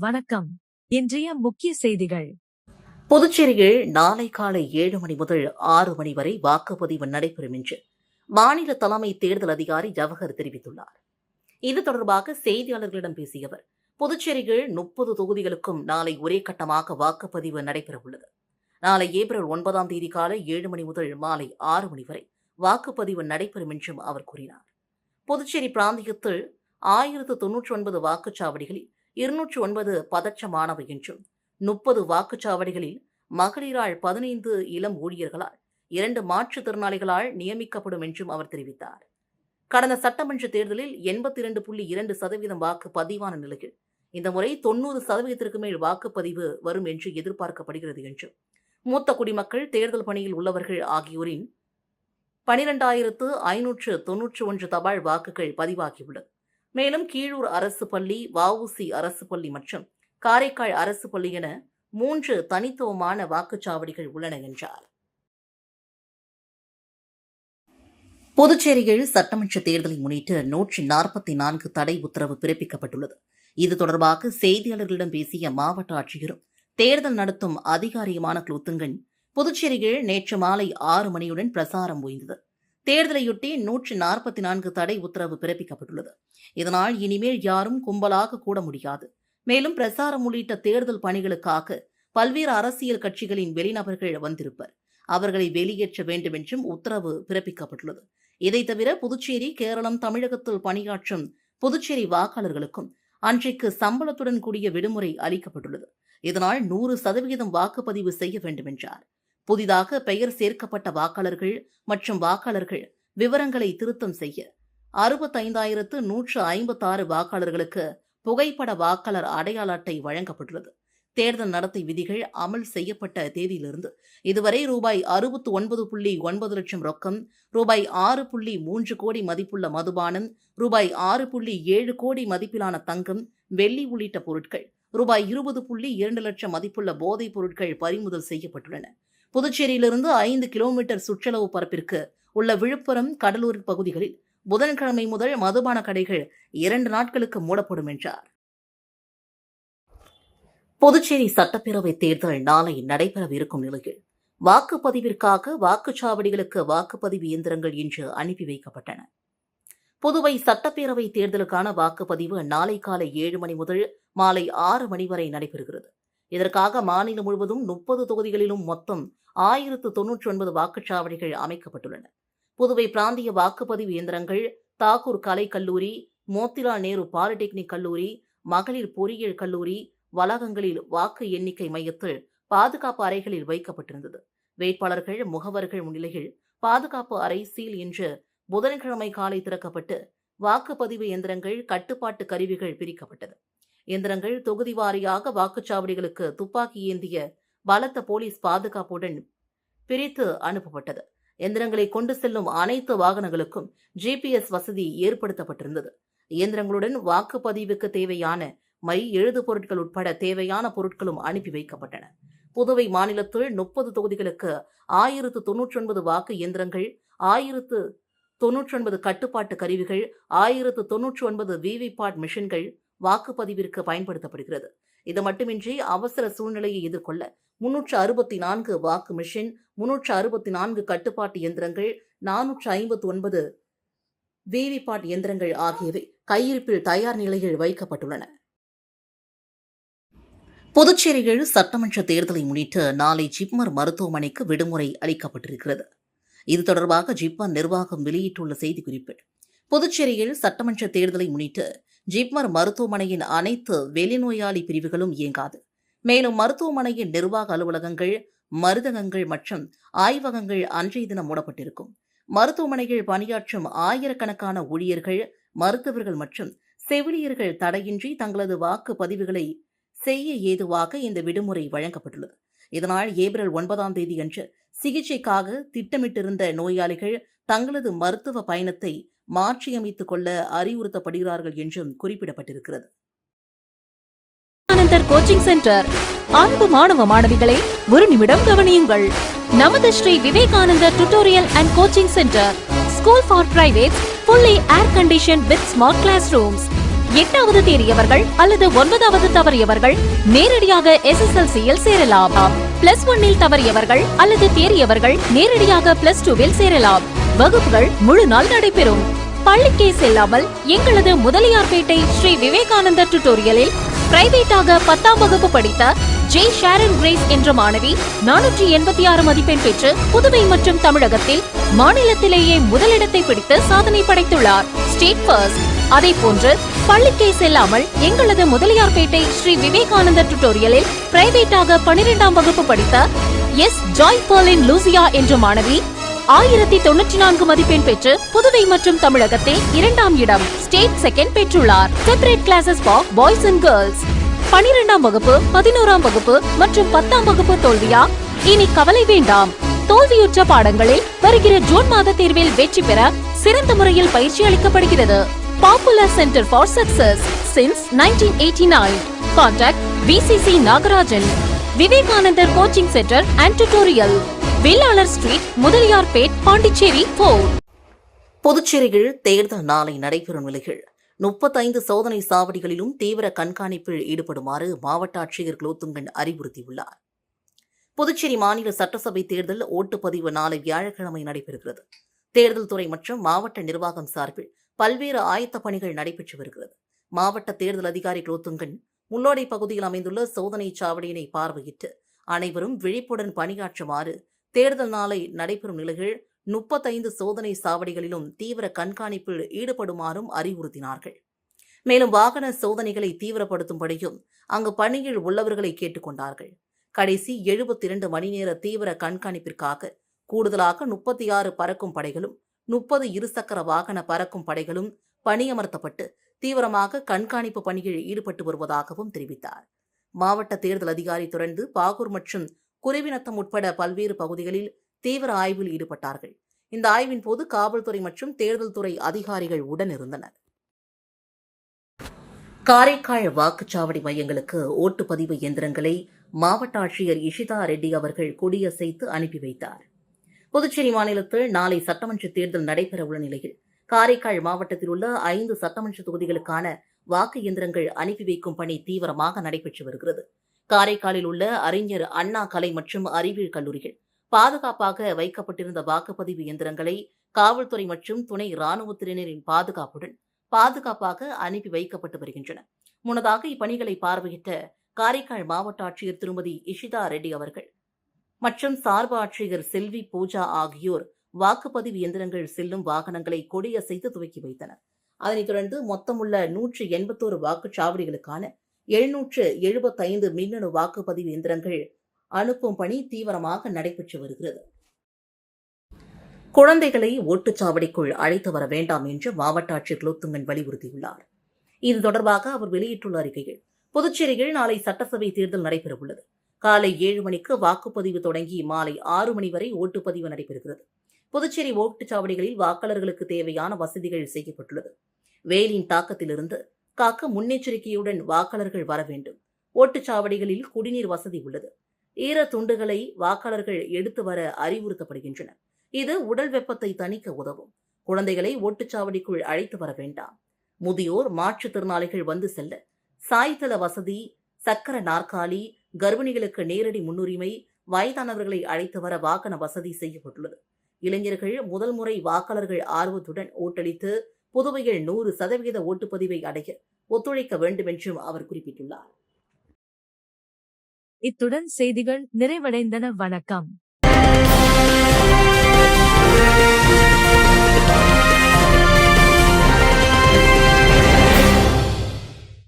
வணக்கம். இன்றைய முக்கிய செய்திகள். புதுச்சேரியில் நாளை காலை 7 மணி முதல் 6 மணி வரை வாக்குப்பதிவு நடைபெறும் என்று மாநில தலைமை தேர்தல் அதிகாரி ஜவஹர் தெரிவித்துள்ளார். இது தொடர்பாக செய்தியாளர்களிடம் பேசிய அவர், புதுச்சேரியில் 30 தொகுதிகளுக்கும் நாளை ஒரே கட்டமாக வாக்குப்பதிவு நடைபெறவுள்ளது. நாளை ஏப்ரல் 9ஆம் தேதி காலை 7 மணி முதல் மாலை 6 மணி வரை வாக்குப்பதிவு நடைபெறும் என்றும் அவர் கூறினார். புதுச்சேரி பிராந்தியத்தில் 1099 வாக்குச்சாவடிகளில் 209 பதற்றமானவை என்றும் 30 வாக்குச்சாவடிகளில் மகளிரால் 15 இளம் ஊழியர்களால் 2 மாற்றுத்திறனாளிகளால் நியமிக்கப்படும் என்றும் அவர் தெரிவித்தார். கடந்த சட்டமன்ற தேர்தலில் 82.2% வாக்கு பதிவான நிலையில் இந்த முறை 90% மேல் வாக்குப்பதிவு வரும் என்று எதிர்பார்க்கப்படுகிறது என்றும், மூத்த குடிமக்கள், தேர்தல் பணியில் உள்ளவர்கள் ஆகியோரின் 12,591 தபால் வாக்குகள் பதிவாகியுள்ளது. மேலும் கீழூர் அரசு பள்ளி, வஉசி அரசு பள்ளி மற்றும் காரைக்கால் அரசு பள்ளி என 3 தனித்துவமான வாக்குச்சாவடிகள் உள்ளன என்றார். புதுச்சேரியில் சட்டமன்ற தேர்தலை முன்னிட்டு 144 தடை உத்தரவு பிறப்பிக்கப்பட்டுள்ளது. இது தொடர்பாக செய்தியாளர்களிடம் பேசிய மாவட்ட ஆட்சியரும் தேர்தல் நடத்தும் அதிகாரியுமான குலோத்துங்கன், புதுச்சேரியில் நேற்று மாலை 6 மணியுடன் பிரசாரம் ஓய்ந்தது. தேர்தலையொட்டி 144 தடை உத்தரவு பிறப்பிக்கப்பட்டுள்ளது. இதனால் இனிமேல் யாரும் கும்பலாக கூட முடியாது. மேலும் பிரசாரம் உள்ளிட்ட தேர்தல் பணிகளுக்காக பல்வேறு அரசியல் கட்சிகளின் வெளிநபர்கள் வந்திருப்பர். அவர்களை வெளியேற்ற வேண்டும் என்றும் உத்தரவு பிறப்பிக்கப்பட்டுள்ளது. இதைத் தவிர புதுச்சேரி, கேரளம், தமிழகத்தில் பணியாற்றும் புதுச்சேரி வாக்காளர்களுக்கும் அன்றைக்கு சம்பளத்துடன் கூடிய விடுமுறை அளிக்கப்பட்டுள்ளது. இதனால் 100% வாக்குப்பதிவு செய்ய வேண்டும் என்றார். புதிதாக பெயர் சேர்க்கப்பட்ட வாக்காளர்கள் மற்றும் வாக்காளர்கள் விவரங்களை திருத்தம் செய்ய 65,156 வாக்காளர்களுக்கு புகைப்பட வாக்காளர் அடையாள அட்டை வழங்கப்பட்டுள்ளது. தேர்தல் நடத்தை விதிகள் அமல் செய்யப்பட்ட தேதியிலிருந்து இதுவரை ரூபாய் 69.9 லட்சம் ரொக்கம், ரூபாய் 6.3 கோடி மதிப்புள்ள மதுபானம், ரூபாய் 6.7 கோடி மதிப்பிலான தங்கம், வெள்ளி உள்ளிட்ட பொருட்கள், ரூபாய் 20.2 லட்சம் மதிப்புள்ள போதைப் பொருட்கள் பறிமுதல் செய்யப்பட்டுள்ளன. புதுச்சேரியிலிருந்து 5 கிலோமீட்டர் சுற்றளவு பரப்பிற்கு உள்ள விழுப்புரம், கடலூர் பகுதிகளில் புதன்கிழமை முதல் மதுபான கடைகள் 2 நாட்களுக்கு மூடப்படும் என்றார். புதுச்சேரி சட்டப்பேரவைத் தேர்தல் நாளை நடைபெறவிருக்கும் நிலையில் வாக்குப்பதிவிற்காக வாக்குச்சாவடிகளுக்கு வாக்குப்பதிவு இயந்திரங்கள் இன்று அனுப்பி வைக்கப்பட்டன. புதுவை சட்டப்பேரவைத் தேர்தலுக்கான வாக்குப்பதிவு நாளை காலை 7 மணி முதல் மாலை 6 மணி வரை நடைபெறுகிறது. இதற்காக மாநிலம் முழுவதும் 30 தொகுதிகளிலும் மொத்தம் 1099 வாக்குச்சாவடிகள் அமைக்கப்பட்டுள்ளன. புதுவை பிராந்திய வாக்குப்பதிவு இயந்திரங்கள் தாக்கூர் கலை கல்லூரி, மோத்திலால் நேரு பாலிடெக்னிக் கல்லூரி, மகளிர் பொறியியல் கல்லூரி வளாகங்களில் வாக்கு எண்ணிக்கை மையத்தில் பாதுகாப்பு அறைகளில் வைக்கப்பட்டிருந்தது. வேட்பாளர்கள், முகவர்கள் முன்னிலையில் பாதுகாப்பு அறை சீல் என்று புதன்கிழமை காலை திறக்கப்பட்டு வாக்குப்பதிவு இயந்திரங்கள், கட்டுப்பாட்டு கருவிகள் பிரிக்கப்பட்டது. இயந்திரங்கள் தொகுதி வாரியாக வாக்குச்சாவடிகளுக்கு துப்பாக்கி ஏந்திய பலத்த போலீஸ் பாதுகாப்புடன் பிரித்து அனுப்பப்பட்டது. இயந்திரங்களை கொண்டு செல்லும் அனைத்து வாகனங்களுக்கும் GPS வசதி ஏற்படுத்தப்பட்டிருந்தது. இயந்திரங்களுடன் வாக்குப்பதிவுக்கு தேவையான மை, எழுது பொருட்கள் உட்பட தேவையான பொருட்களும் அனுப்பி வைக்கப்பட்டன. புதுவை மாநிலத்தில் 30 தொகுதிகளுக்கு 1099 வாக்கு இயந்திரங்கள், 1099 கட்டுப்பாட்டு கருவிகள், 1099 VVPAT மிஷின்கள் வாக்குப்பதிவிற்கு பயன்படுத்தப்படுகிறது. இது மட்டுமின்றி அவசர சூழ்நிலையை எதிர்கொள்ள 364 வாக்கு மிஷின், 364 கட்டுப்பாட்டு இயந்திரங்கள், 459 VVPAT இயந்திரங்கள் ஆகியவை கையிருப்பில் தயார் நிலையில் வைக்கப்பட்டுள்ளன. புதுச்சேரியில் சட்டமன்ற தேர்தலை முன்னிட்டு நாளை ஜிப்மர் மருத்துவமனைக்கு விடுமுறை அளிக்கப்பட்டிருக்கிறது. இது தொடர்பாக ஜிப்மர் நிர்வாகம் வெளியிட்டுள்ள செய்திக்குறிப்பில், புதுச்சேரியில் சட்டமன்ற தேர்தலை முன்னிட்டு ஜிப்மர் மருத்துவமனையின் அனைத்து வெளிநோயாளி பிரிவுகளும் இயங்காது. மேலும் மருத்துவமனையின் நிர்வாக அலுவலகங்கள், மருந்தகங்கள் மற்றும் ஆய்வகங்கள் அன்றைய தினம் மூடப்பட்டிருக்கும். மருத்துவமனையில் பணியாற்றும் ஆயிரக்கணக்கான ஊழியர்கள், மருத்துவர்கள் மற்றும் செவிலியர்கள் தடையின்றி தங்களது வாக்குப்பதிவுகளை செய்ய ஏதுவாக இந்த விடுமுறை வழங்கப்பட்டுள்ளது. இதனால் ஏப்ரல் 9ஆம் தேதி அன்று சிகிச்சைக்காக திட்டமிட்டிருந்த நோயாளிகள் தங்களது மருத்துவ பயணத்தை மாற்றியமைத்துக் கொள்ள அறிவுறுத்தப்படுகிறார்கள் என்றும் குறிப்பிடப்பட்டிருக்கிறது. Coaching centre. அன்பு மாணவ மாணவிகளை ஒரு நிமிடம் கவனியுங்கள். நமது Shri Vivekanandar tutorial and coaching centre, school for private, fully air conditioned with smart classrooms. 8வது தேறியவர்கள் அல்லது 9வது தவறியவர்கள் நேரடியாக SSLC-யில் சேரலாம். +1 தவறியவர்கள் அல்லது தேறியவர்கள் நேரடியாக +2 சேரலாம். வகுப்புகள் முழு நாள் நடைபெறும். பள்ளிக்கே செல்லாமல் எங்களது முதலியார்பேட்டை ஸ்ரீ விவேகானந்தர் டியூட்டோரியலில் பிரைவேட்டாக 10ஆம் வகுப்பு படித்த ஜே ஷாரன் கிரேஸ் என்ற மாணவி 486 மதிப்பெண் பெற்று புதுவை மற்றும் தமிழகத்தில் மாநிலத்திலேயே முதலிடத்தை பிடித்து சாதனை படைத்துள்ளார். State first. அதே போன்று பள்ளிக்கே செல்லாமல் எங்களது முதலியார்பேட்டை ஸ்ரீ விவேகானந்தர் டியூட்டோரியலில் பிரைவேட்டாக 12ஆம் வகுப்பு படித்த எஸ் ஜாய் பர்லின் லூசியா என்ற மாணவி 1094 மதிப்பெண் பெற்று புதுவை மற்றும் தமிழகத்தில் 2ஆம் இடம் ஸ்டேட் செகண்ட் பெற்றுள்ளார். Separate classes for boys and girls. 12ஆம் வகுப்பு 11ஆம் வகுப்பு மற்றும் 10ஆம் வகுப்பு தோல்வியா? இனி கவலை வேண்டாம். தோல்வியுற்ற பாடங்களில் வருகிற ஜூன் மாத தேர்வில் வெற்றி பெற சிறந்த முறையில் பயிற்சி அளிக்கப்படுகிறது. Popular centre for success since 1989. Contact VCC Nagarajan. Vivekanandar coaching centre and tutorial, Vellalar street, Mudaliarpet, Pondicherry 4. புதுச்சேரியில் தேர்தல் நாளை நடைபெறும் நிலையில் 35 சோதனை சாவடிகளிலும் தீவிர கண்காணிப்பில் ஈடுபடுமாறு மாவட்ட ஆட்சியர் குலோத்துங்கன் அறிவுறுத்தியுள்ளார். புதுச்சேரி மாநில சட்டசபை தேர்தல் ஓட்டுப்பதிவு நாளை வியாழக்கிழமை நடைபெறுகிறது. தேர்தல் துறை மற்றும் மாவட்ட நிர்வாகம் சார்பில் பல்வேறு ஆயத்த பணிகள் நடைபெற்று வருகிறது. மாவட்ட தேர்தல் அதிகாரி குலோத்துங்கன் முள்ளோடை பகுதியில் அமைந்துள்ள சோதனை சாவடியினை பார்வையிட்டு அனைவரும் விழிப்புடன் பணியாற்றுமாறு தேர்தல் நாளை நடைபெறும் நிலையில் 35 சோதனை சாவடிகளிலும் தீவிர கண்காணிப்பில் ஈடுபடுமாறும் அறிவுறுத்தினார்கள். மேலும் வாகன சோதனைகளை தீவிரப்படுத்தும்படியும் அங்கு பணியில் உள்ளவர்களை கேட்டுக் கொண்டார்கள். கடைசி 72 மணி நேர தீவிர கண்காணிப்பிற்காக கூடுதலாக 36 பறக்கும் படைகளும் 30 இருசக்கர வாகன பறக்கும் படைகளும் பணியமர்த்தப்பட்டு தீவிரமாக கண்காணிப்பு பணியில் ஈடுபட்டு வருவதாகவும் தெரிவித்தார். மாவட்ட தேர்தல் அதிகாரி தொடர்ந்து பாகூர் மற்றும் குருவிநத்தம் உட்பட பல்வேறு பகுதிகளில் தீவிர ஆய்வில் ஈடுபட்டார்கள். இந்த ஆய்வின் போது காவல்துறை மற்றும் தேர்தல் துறை அதிகாரிகள் உடனிருந்தனர். காரைக்கால் வாக்குச்சாவடி மையங்களுக்கு ஓட்டுப்பதிவு இயந்திரங்களை மாவட்ட ஆட்சியர் இஷிதா ரெட்டி அவர்கள் கொடியசைத்து அனுப்பி வைத்தார். புதுச்சேரி மாநிலத்தில் நாளை சட்டமன்ற தேர்தல் நடைபெறவுள்ள நிலையில் காரைக்கால் மாவட்டத்தில் உள்ள 5 சட்டமன்ற தொகுதிகளுக்கான வாக்கு இயந்திரங்கள் அனுப்பி வைக்கும் பணி தீவிரமாக நடைபெற்று வருகிறது. காரைக்காலில் உள்ள அறிஞர் அண்ணா கலை மற்றும் அறிவியல் கல்லூரியில் பாதுகாப்பாக வைக்கப்பட்டிருந்த வாக்குப்பதிவு இயந்திரங்களை காவல்துறை மற்றும் துணை ராணுவத்தினரின் பாதுகாப்பாக அனுப்பி வைக்கப்பட்டு வருகின்றன. முன்னதாக இப்பணிகளை பார்வையிட்ட காரைக்கால் மாவட்ட ஆட்சியர் திருமதி இஷிதா ரெட்டி அவர்கள் மற்றும் சார்பு ஆட்சியர் செல்வி பூஜா ஆகியோர் வாக்குப்பதிவு இயந்திரங்கள் செல்லும் வாகனங்களை கொடியசைத்து துவக்கி வைத்தனர். அதனைத் தொடர்ந்து மொத்தமுள்ள 181 வாக்குச்சாவடிகளுக்கான 775 மின்னணு வாக்குப்பதிவு இயந்திரங்கள் அனுப்பும் பணி தீவிரமாக நடைபெற்று வருகிறது. குழந்தைகளை ஓட்டுச்சாவடிக்குள் அழைத்து வர வேண்டாம் என்று மாவட்ட ஆட்சியர் குலோத்துங்கன் வலியுறுத்தியுள்ளார். இது தொடர்பாக அவர் வெளியிட்டுள்ள அறிக்கையில், புதுச்சேரியில் நாளை சட்டசபை தேர்தல் நடைபெறவுள்ளது. காலை 7 மணிக்கு வாக்குப்பதிவு தொடங்கி மாலை 6 மணி வரை ஓட்டுப்பதிவு நடைபெறுகிறது. புதுச்சேரி ஓட்டுச்சாவடிகளில் வாக்காளர்களுக்கு தேவையான வசதிகள் செய்யப்பட்டுள்ளது. வெயிலின் தாக்கத்திலிருந்து காக்க முன்னெச்சரிக்கையுடன் வாக்காளர்கள் வர வேண்டும். ஓட்டுச்சாவடிகளில் குடிநீர் வசதி உள்ளது. ஈர துண்டுகளை வாக்காளர்கள் எடுத்து வர அறிவுறுத்தப்படுகின்றனர். இது உடல் வெப்பத்தை தணிக்க உதவும். குழந்தைகளை ஓட்டுச்சாவடிக்குள் அழைத்து வர வேண்டாம். முதியோர், மாற்றுத்திறனாளிகள் வந்து செல்ல சாய்தள வசதி, சக்கர நாற்காலி, கர்ப்பிணிகளுக்கு நேரடி முன்னுரிமை, வயதானவர்களை அழைத்து வர வாகன வசதி செய்யப்பட்டுள்ளது. இளைஞர்கள் முதல் முறை வாக்காளர்கள் ஆர்வத்துடன் ஓட்டளித்து புதுவையில் 100% ஓட்டுப்பதிவை அடைய ஒத்துழைக்க வேண்டும் என்றும் அவர் குறிப்பிட்டுள்ளார். இத்துடன் செய்திகள் நிறைவடைந்தன. வணக்கம்.